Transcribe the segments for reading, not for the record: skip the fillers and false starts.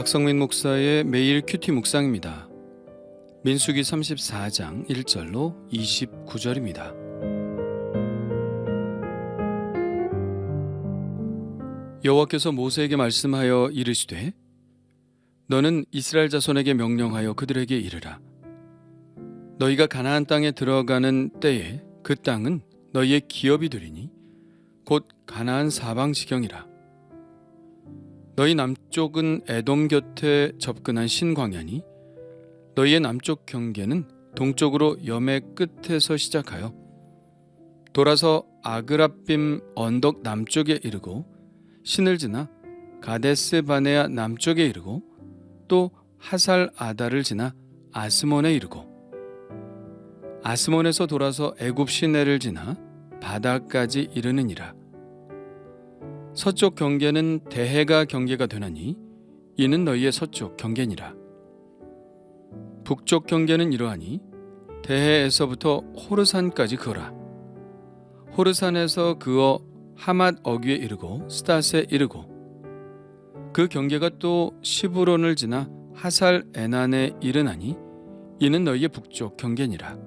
박성민 목사의 매일 큐티 묵상입니다. 민수기 34장 1절로 29절입니다. 여호와께서 모세에게 말씀하여 이르시되 너는 이스라엘 자손에게 명령하여 그들에게 이르라. 너희가 가나안 땅에 들어가는 때에 그 땅은 너희의 기업이 되리니 곧 가나안 사방 지경이라. 너희 남쪽은 에돔 곁에 접근한 신광야니 너희의 남쪽 경계는 동쪽으로 염해 끝에서 시작하여 돌아서 아그라빔 언덕 남쪽에 이르고 신을 지나 가데스 바네아 남쪽에 이르고 또 하살 아다를 지나 아스몬에 이르고 아스몬에서 돌아서 애굽 시내를 지나 바다까지 이르느니라. 서쪽 경계는 대해가 경계가 되나니 이는 너희의 서쪽 경계니라. 북쪽 경계는 이러하니 대해에서부터 호르산까지 그어라. 호르산에서 그어 하맛 어귀에 이르고 스닷에 이르고 그 경계가 또 시브론을 지나 하살 에난에 이르나니 이는 너희의 북쪽 경계니라.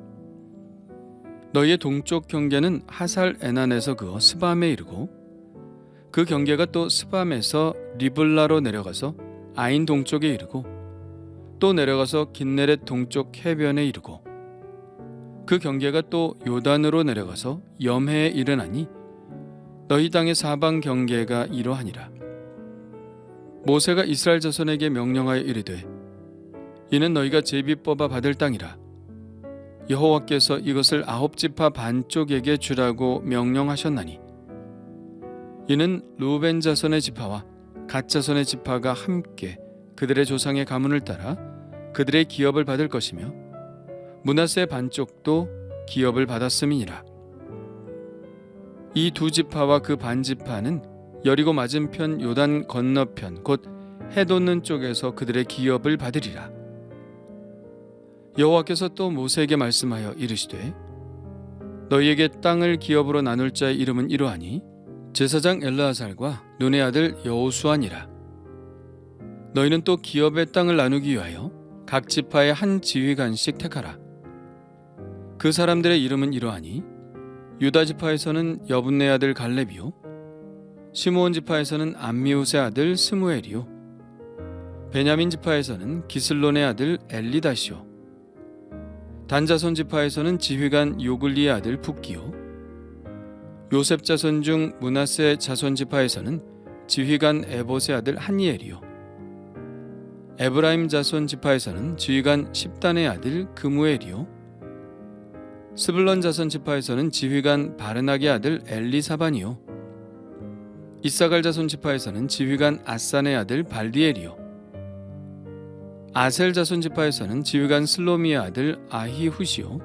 너희의 동쪽 경계는 하살 에난에서 그어 스밤에 이르고 그 경계가 또 스밤에서 리블라로 내려가서 아인 동쪽에 이르고 또 내려가서 긴네렛 동쪽 해변에 이르고 그 경계가 또 요단으로 내려가서 염해에 이르나니 너희 땅의 사방 경계가 이러하니라. 모세가 이스라엘 자손에게 명령하여 이르되 이는 너희가 제비 뽑아 받을 땅이라. 여호와께서 이것을 9지파 반쪽에게 주라고 명령하셨나니 이는 루벤 자손의 지파와 갓 자손의 지파가 함께 그들의 조상의 가문을 따라 그들의 기업을 받을 것이며 므낫세 반쪽도 기업을 받았음이니라. 이 두 지파와 그 반지파는 여리고 맞은편 요단 건너편 곧 해 돋는 쪽에서 그들의 기업을 받으리라. 여호와께서 또 모세에게 말씀하여 이르시되 너희에게 땅을 기업으로 나눌 자의 이름은 이러하니 제사장 엘르아살과 눈의 아들 여호수아니라. 너희는 또 기업의 땅을 나누기 위하여 각 지파의 한 지휘관씩 택하라. 그 사람들의 이름은 이러하니 유다 지파에서는 여분네 아들 갈렙이요 시므온 지파에서는 암미우스의 아들 스무엘이요 베냐민 지파에서는 기슬론의 아들 엘리다시요 단 자손 지파에서는 지휘관 요글리의 아들 붓기요 요셉 자손 중 므낫세 자손 지파에서는 지휘관 에봇의 아들 한니엘이요 에브라임 자손 지파에서는 지휘관 십단의 아들 그무엘이요 스불론 자손 지파에서는 지휘관 바르낙의 아들 엘리사반이요 이사갈 자손 지파에서는 지휘관 아산의 아들 발디엘이요 아셀 자손 지파에서는 지휘관 슬로미의 아들 아히훗이요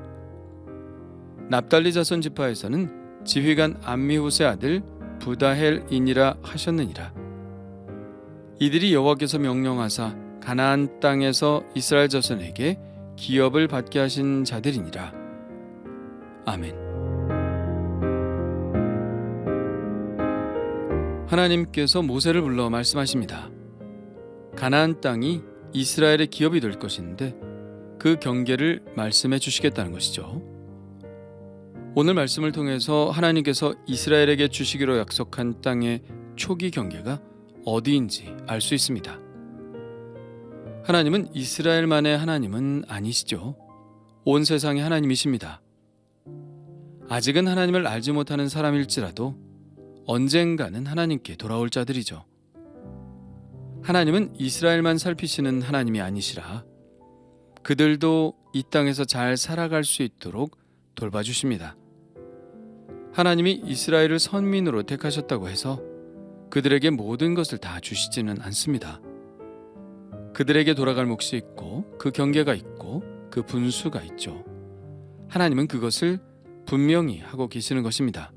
납달리 자손 지파에서는 지휘관 암미훗의 아들 부다헬이니라 하셨느니라. 이들이 여호와께서 명령하사 가나안 땅에서 이스라엘 자손에게 기업을 받게 하신 자들이니라. 아멘. 하나님께서 모세를 불러 말씀하십니다. 가나안 땅이 이스라엘의 기업이 될 것인데 그 경계를 말씀해 주시겠다는 것이죠. 오늘 말씀을 통해서 하나님께서 이스라엘에게 주시기로 약속한 땅의 초기 경계가 어디인지 알 수 있습니다. 하나님은 이스라엘만의 하나님은 아니시죠. 온 세상의 하나님이십니다. 아직은 하나님을 알지 못하는 사람일지라도 언젠가는 하나님께 돌아올 자들이죠. 하나님은 이스라엘만 살피시는 하나님이 아니시라 그들도 이 땅에서 잘 살아갈 수 있도록 돌봐주십니다. 하나님이 이스라엘을 선민으로 택하셨다고 해서 그들에게 모든 것을 다 주시지는 않습니다. 그들에게 돌아갈 몫이 있고 그 경계가 있고 그 분수가 있죠. 하나님은 그것을 분명히 하고 계시는 것입니다.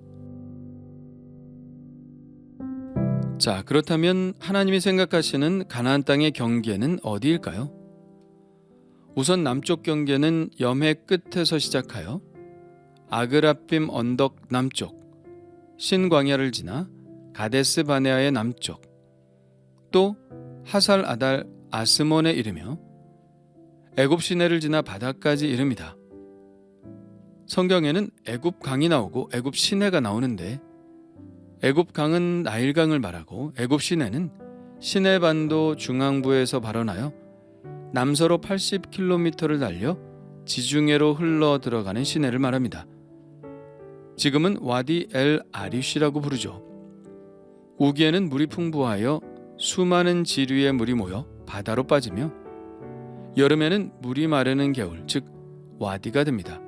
자, 그렇다면 하나님이 생각하시는 가나안 땅의 경계는 어디일까요? 우선 남쪽 경계는 염해 끝에서 시작하여 아그라빔 언덕 남쪽, 신광야를 지나 가데스 바네아의 남쪽, 또 하살 아달 아스몬에 이르며 애굽 시내를 지나 바다까지 이릅니다. 성경에는 애굽 강이 나오고 애굽 시내가 나오는데 애굽 강은 나일강을 말하고 애굽 시내는 시내 반도 중앙부에서 발원하여 남서로 80km를 달려 지중해로 흘러 들어가는 시내를 말합니다. 지금은 와디 엘 아리쉬라고 부르죠. 우기에는 물이 풍부하여 수많은 지류의 물이 모여 바다로 빠지며 여름에는 물이 마르는 겨울, 즉 와디가 됩니다.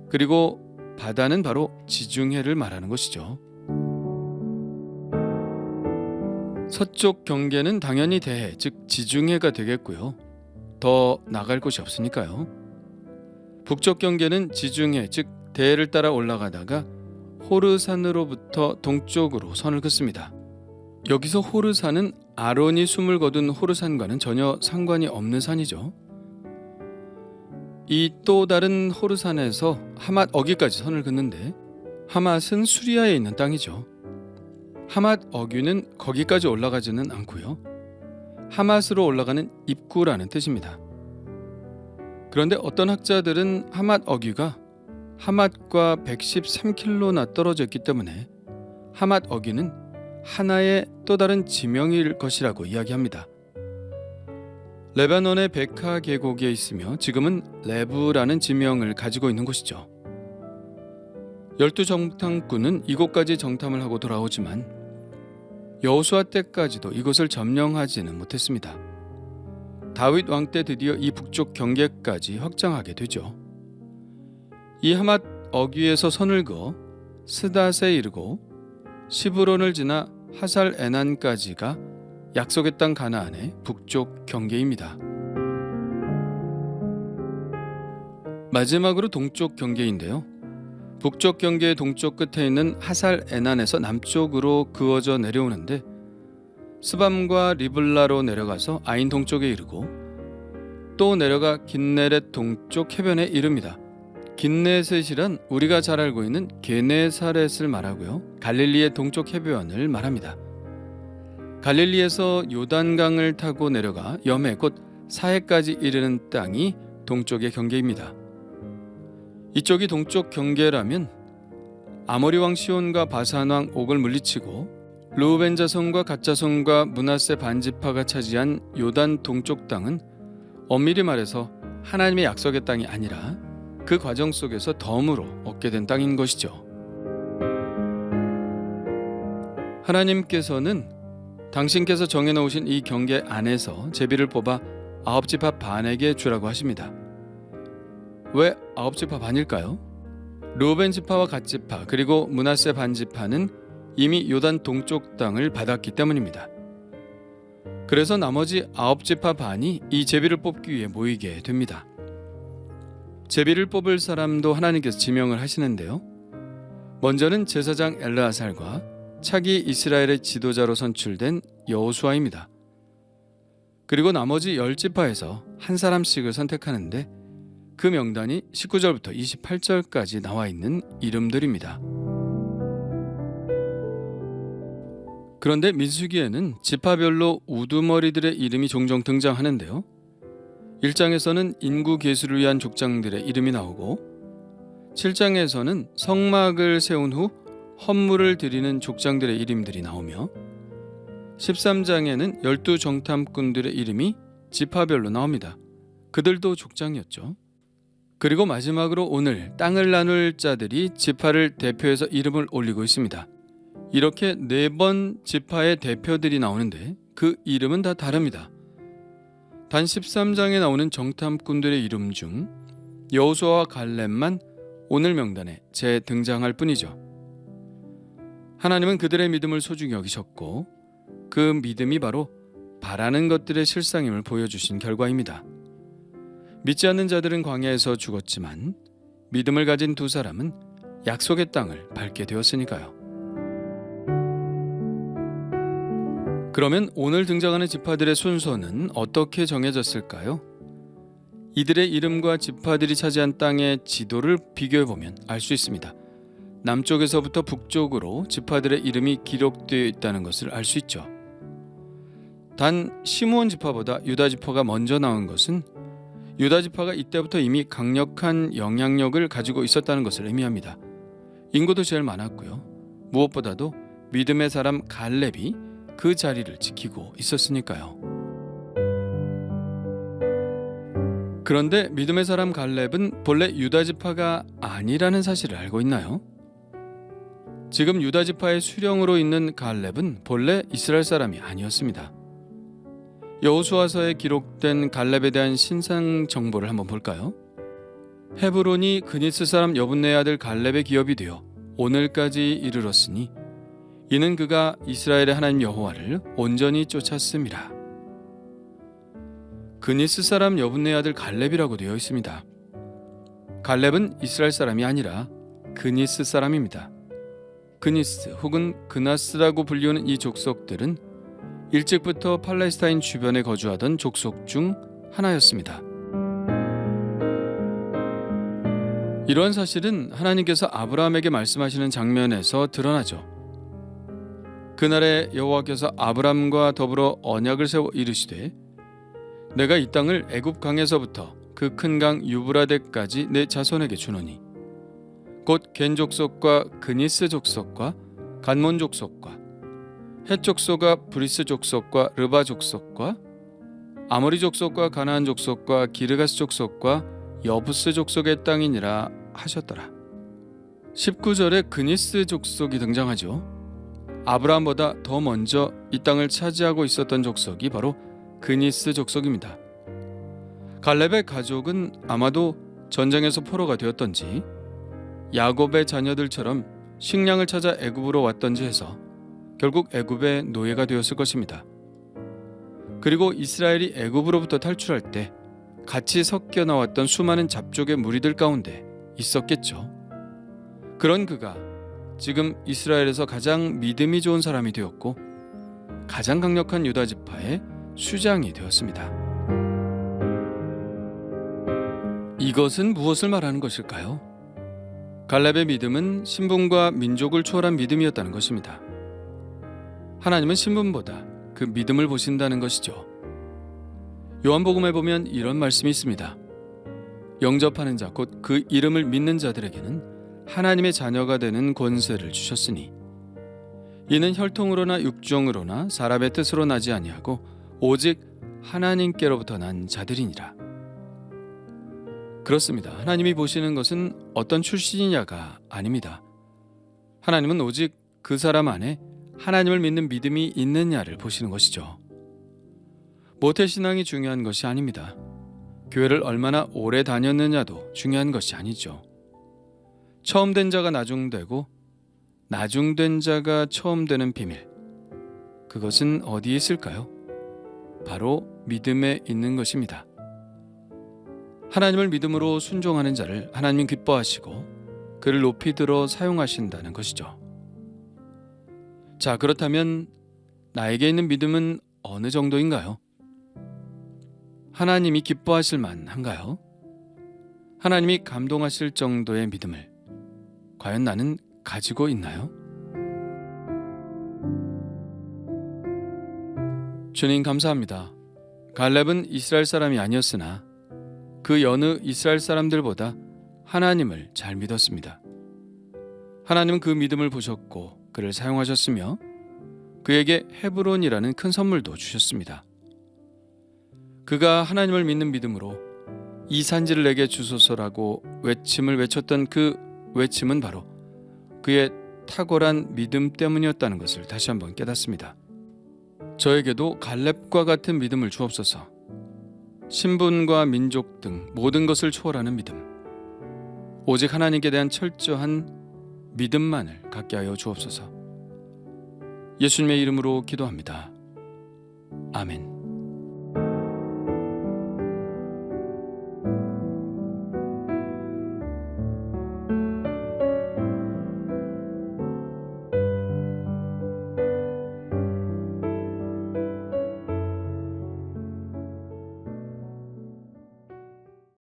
그리고 바다는 바로 지중해를 말하는 것이죠. 서쪽 경계는 당연히 대해, 즉 지중해가 되겠고요. 더 나갈 곳이 없으니까요. 북쪽 경계는 지중해, 즉 대해를 따라 올라가다가 호르산으로부터 동쪽으로 선을 긋습니다. 여기서 호르산은 아론이 숨을 거둔 호르산과는 전혀 상관이 없는 산이죠. 이 또 다른 호르산에서 하맛 어귀까지 선을 긋는데 하맛은 수리아에 있는 땅이죠. 하맛 어귀는 거기까지 올라가지는 않고요. 하맛으로 올라가는 입구라는 뜻입니다. 그런데 어떤 학자들은 하맛 어귀가 하맛과 113km나 떨어져 있기 때문에 하맛 어귀는 하나의 또 다른 지명일 것이라고 이야기합니다. 레바논의 베카 계곡에 있으며 지금은 레브라는 지명을 가지고 있는 곳이죠. 12정탐꾼은 이곳까지 정탐을 하고 돌아오지만 여호수아 때까지도 이곳을 점령하지는 못했습니다. 다윗 왕 때 드디어 이 북쪽 경계까지 확장하게 되죠. 이 하맛 어귀에서 선을 그어 스닷에 이르고 시브론을 지나 하살 에난까지가 약속의 땅 가나안의 북쪽 경계입니다. 마지막으로 동쪽 경계인데요. 북쪽 경계의 동쪽 끝에 있는 하살 에난에서 남쪽으로 그어져 내려오는데 스밤과 리블라로 내려가서 아인 동쪽에 이르고 또 내려가 긴네렛 동쪽 해변에 이릅니다. 긴네셋이란 우리가 잘 알고 있는 게네사렛을 말하고요. 갈릴리의 동쪽 해변을 말합니다. 갈릴리에서 요단강을 타고 내려가 염해 곧 사해까지 이르는 땅이 동쪽의 경계입니다. 이쪽이 동쪽 경계라면 아모리 왕 시온과 바산 왕 옥을 물리치고 르우벤 자손과 갓 자손과 므낫세 반지파가 차지한 요단 동쪽 땅은 엄밀히 말해서 하나님의 약속의 땅이 아니라 그 과정 속에서 덤으로 얻게 된 땅인 것이죠. 하나님께서는 당신께서 정해놓으신 이 경계 안에서 제비를 뽑아 9지파 반에게 주라고 하십니다. 왜 9지파 반일까요? 르우벤 지파와 갓 지파 그리고 므낫세 반지파는 이미 요단 동쪽 땅을 받았기 때문입니다. 그래서 나머지 9지파 반이 이 제비를 뽑기 위해 모이게 됩니다. 제비를 뽑을 사람도 하나님께서 지명을 하시는데요. 먼저는 제사장 엘르아살과 차기 이스라엘의 지도자로 선출된 여호수아입니다. 그리고 나머지 10지파에서 한 사람씩을 선택하는데 그 명단이 19절부터 28절까지 나와 있는 이름들입니다. 그런데 민수기에는 지파별로 우두머리들의 이름이 종종 등장하는데요. 1장에서는 인구 계수를 위한 족장들의 이름이 나오고 7장에서는 성막을 세운 후 헌물을 드리는 족장들의 이름들이 나오며 13장에는 12정탐꾼들의 이름이 지파별로 나옵니다. 그들도 족장이었죠. 그리고 마지막으로 오늘 땅을 나눌 자들이 지파를 대표해서 이름을 올리고 있습니다. 이렇게 4번 지파의 대표들이 나오는데 그 이름은 다 다릅니다. 단 13장에 나오는 정탐꾼들의 이름 중 여호수아와 갈렙만 오늘 명단에 재등장할 뿐이죠. 하나님은 그들의 믿음을 소중히 여기셨고 그 믿음이 바로 바라는 것들의 실상임을 보여주신 결과입니다. 믿지 않는 자들은 광야에서 죽었지만 믿음을 가진 두 사람은 약속의 땅을 밟게 되었으니까요. 그러면 오늘 등장하는 지파들의 순서는 어떻게 정해졌을까요? 이들의 이름과 지파들이 차지한 땅의 지도를 비교해보면 알 수 있습니다. 남쪽에서부터 북쪽으로 지파들의 이름이 기록되어 있다는 것을 알 수 있죠. 단 시므온 지파보다 유다 지파가 먼저 나온 것은 유다 지파가 이때부터 이미 강력한 영향력을 가지고 있었다는 것을 의미합니다. 인구도 제일 많았고요. 무엇보다도 믿음의 사람 갈렙이 그 자리를 지키고 있었으니까요. 그런데 믿음의 사람 갈렙은 본래 유다 지파가 아니라는 사실을 알고 있나요? 지금 유다 지파의 수령으로 있는 갈렙은 본래 이스라엘 사람이 아니었습니다. 여호수아서에 기록된 갈렙에 대한 신상 정보를 한번 볼까요? 헤브론이 그니스 사람 여분네의 아들 갈렙의 기업이 되어 오늘까지 이르렀으니 이는 그가 이스라엘의 하나님 여호와를 온전히 쫓았음이라. 그니스 사람 여분네의 아들 갈렙이라고 되어 있습니다. 갈렙은 이스라엘 사람이 아니라 그니스 사람입니다. 그니스 혹은 그나스라고 불리우는 이 족속들은 일찍부터 팔레스타인 주변에 거주하던 족속 중 하나였습니다. 이러한 사실은 하나님께서 아브라함에게 말씀하시는 장면에서 드러나죠. 그날에 여호와께서 아브라함과 더불어 언약을 세워 이르시되 내가 이 땅을 애굽 강에서부터 그 큰 강 유브라데까지 내 자손에게 주노니 곧 겐 족속과 그니스 족속과 간몬 족속과 헷 족속과 브리스 족속과 르바 족속과 아모리 족속과 가나안 족속과 기르가스 족속과 여부스 족속의 땅이니라 하셨더라. 19절에 그니스 족속이 등장하죠. 아브라함보다 더 먼저 이 땅을 차지하고 있었던 족속이 바로 그니스 족속입니다. 갈렙의 가족은 아마도 전쟁에서 포로가 되었던지 야곱의 자녀들처럼 식량을 찾아 애굽으로 왔던지 해서 결국 애굽의 노예가 되었을 것입니다. 그리고 이스라엘이 애굽으로부터 탈출할 때 같이 섞여 나왔던 수많은 잡족의 무리들 가운데 있었겠죠. 그런 그가 지금 이스라엘에서 가장 믿음이 좋은 사람이 되었고 가장 강력한 유다 지파의 수장이 되었습니다. 이것은 무엇을 말하는 것일까요? 갈렙의 믿음은 신분과 민족을 초월한 믿음이었다는 것입니다. 하나님은 신분보다 그 믿음을 보신다는 것이죠. 요한복음에 보면 이런 말씀이 있습니다. 영접하는 자 곧 그 이름을 믿는 자들에게는 하나님의 자녀가 되는 권세를 주셨으니 이는 혈통으로나 육정으로나 사람의 뜻으로 나지 아니하고 오직 하나님께로부터 난 자들이니라. 그렇습니다. 하나님이 보시는 것은 어떤 출신이냐가 아닙니다. 하나님은 오직 그 사람 안에 하나님을 믿는 믿음이 있느냐를 보시는 것이죠. 모태신앙이 중요한 것이 아닙니다. 교회를 얼마나 오래 다녔느냐도 중요한 것이 아니죠. 처음 된 자가 나중되고 나중된 자가 처음 되는 비밀, 그것은 어디에 있을까요? 바로 믿음에 있는 것입니다. 하나님을 믿음으로 순종하는 자를 하나님은 기뻐하시고 그를 높이 들어 사용하신다는 것이죠. 자, 그렇다면 나에게 있는 믿음은 어느 정도인가요? 하나님이 기뻐하실 만한가요? 하나님이 감동하실 정도의 믿음을 과연 나는 가지고 있나요? 주님 감사합니다. 갈렙은 이스라엘 사람이 아니었으나 그 여느 이스라엘 사람들보다 하나님을 잘 믿었습니다. 하나님은 그 믿음을 보셨고 그를 사용하셨으며 그에게 헤브론이라는 큰 선물도 주셨습니다. 그가 하나님을 믿는 믿음으로 이 산지를 내게 주소서라고 외침을 외쳤던 그 외침은 바로 그의 탁월한 믿음 때문이었다는 것을 다시 한번 깨닫습니다. 저에게도 갈렙과 같은 믿음을 주옵소서. 신분과 민족 등 모든 것을 초월하는 믿음, 오직 하나님께 대한 철저한 믿음만을 갖게 하여 주옵소서. 예수님의 이름으로 기도합니다. 아멘.